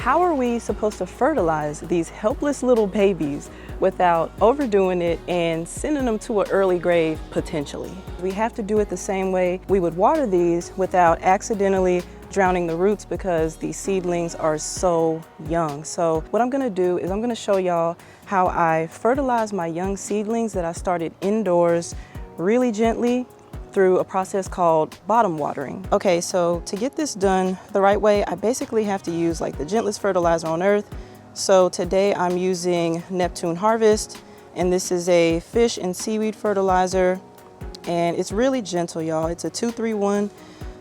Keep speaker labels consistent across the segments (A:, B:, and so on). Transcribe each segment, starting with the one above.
A: How are we supposed to fertilize these helpless little babies without overdoing it and sending them to an early grave potentially? We have to do it the same way we would water these without accidentally drowning the roots because these seedlings are so young. So what I'm gonna do is I'm gonna show y'all how I fertilize my young seedlings that I started indoors really gently through a process called bottom watering. Okay, so to get this done the right way, I basically have to use like the gentlest fertilizer on earth. So today I'm using Neptune Harvest, and this is a fish and seaweed fertilizer, and it's really gentle, y'all. It's a 2-3-1,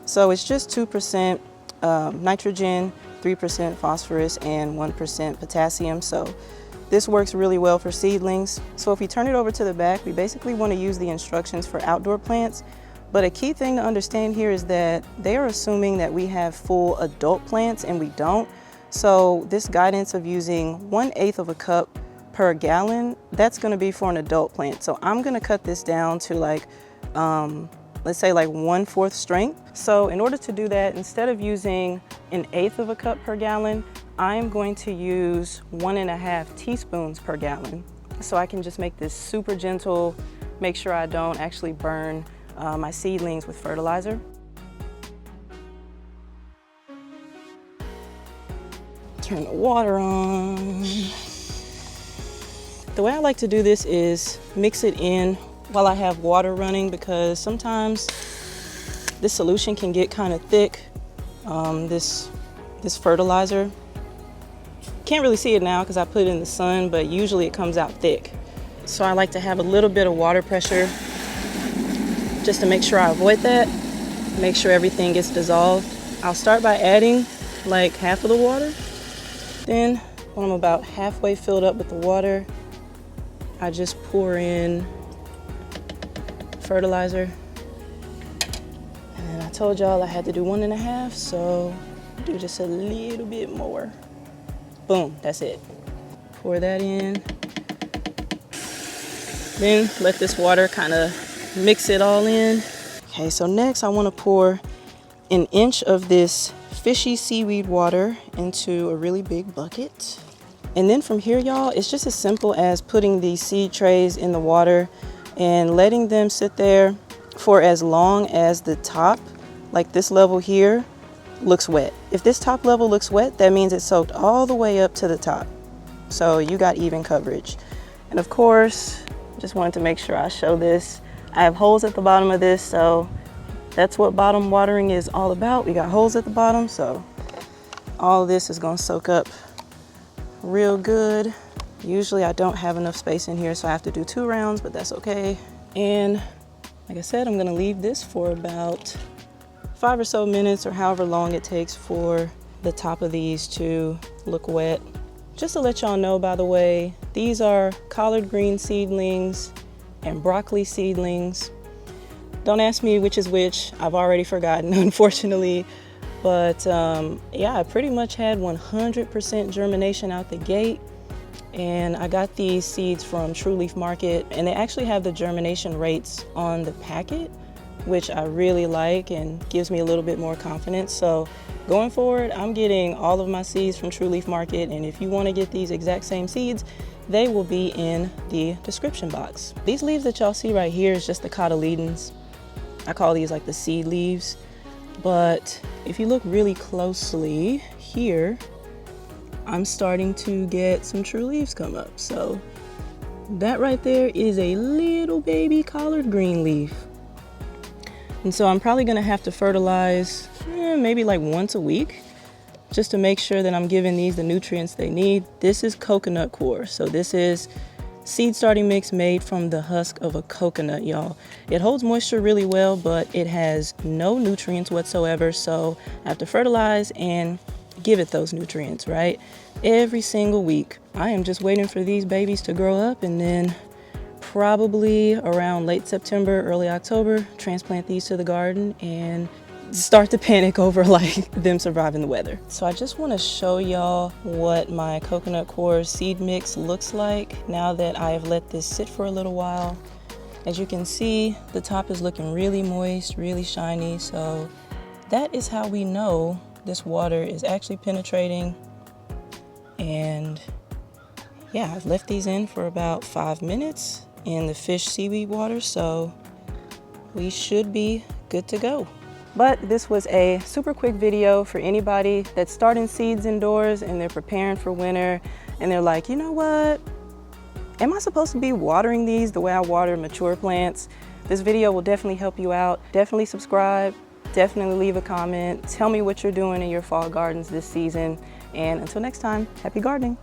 A: so it's just 2% nitrogen, 3% phosphorus, and 1% potassium. So this works really well for seedlings. So if we turn it over to the back, we basically want to use the instructions for outdoor plants. But a key thing to understand here is that they are assuming that we have full adult plants, and we don't. So this guidance of using 1/8 of a cup per gallon, that's going to be for an adult plant. So I'm going to cut this down to like, let's say like 1/4 strength. So in order to do that, instead of using 1/8 of a cup per gallon, I'm going to use 1.5 teaspoons per gallon. So I can just make this super gentle, make sure I don't actually burn my seedlings with fertilizer. Turn the water on. The way I like to do this is mix it in while I have water running, because sometimes this solution can get kind of thick, this fertilizer. Can't really see it now because I put it in the sun, but usually it comes out thick. So I like to have a little bit of water pressure just to make sure I avoid that, make sure everything gets dissolved. I'll start by adding like half of the water. Then when I'm about halfway filled up with the water, I just pour in fertilizer. And then I told y'all I had to do 1.5, so do just a little bit more. Boom, that's it. Pour that in. Then let this water kind of mix it all in. Okay, so next I want to pour 1 inch of this fishy seaweed water into a really big bucket. And then from here, y'all, it's just as simple as putting these seed trays in the water and letting them sit there for as long as the top, like this level here, looks wet. If this top level looks wet, that means it's soaked all the way up to the top. So you got even coverage. And of course, just wanted to make sure I show this. I have holes at the bottom of this, so that's what bottom watering is all about. We got holes at the bottom, so all of this is gonna soak up real good. Usually I don't have enough space in here, so I have to do 2 rounds, but that's okay. And like I said, I'm gonna leave this for about 5 or so minutes, or however long it takes for the top of these to look wet. Just to let y'all know, by the way, these are collard green seedlings and broccoli seedlings. Don't ask me which is which, I've already forgotten, unfortunately. But yeah, I pretty much had 100% germination out the gate. And I got these seeds from True Leaf Market, and they actually have the germination rates on the packet, which I really like and gives me a little bit more confidence. So going forward, I'm getting all of my seeds from True Leaf Market, and if you want to get these exact same seeds, they will be in the description box. These leaves that y'all see right here is just the cotyledons. I call these like the seed leaves. But if you look really closely here, I'm starting to get some true leaves come up. So that right there is a little baby collard green leaf. And so I'm probably gonna have to fertilize maybe like once a week, just to make sure that I'm giving these the nutrients they need. This is coconut coir. So this is seed starting mix made from the husk of a coconut, y'all. It holds moisture really well, but it has no nutrients whatsoever. So I have to fertilize and give it those nutrients, right? Every single week. I am just waiting for these babies to grow up, and then probably around late September, early October, transplant these to the garden and start to panic over like them surviving the weather. So I just want to show y'all what my coconut coir seed mix looks like now that I have let this sit for a little while. As you can see, the top is looking really moist, really shiny. So that is how we know this water is actually penetrating And yeah, I've left these in for about 5 minutes in the fish seaweed water, so we should be good to go. But this was a super quick video for anybody that's starting seeds indoors and they're preparing for winter and they're like, you know what? Am I supposed to be watering these the way I water mature plants? This video will definitely help you out. Definitely subscribe, definitely leave a comment. Tell me what you're doing in your fall gardens this season. And until next time, happy gardening.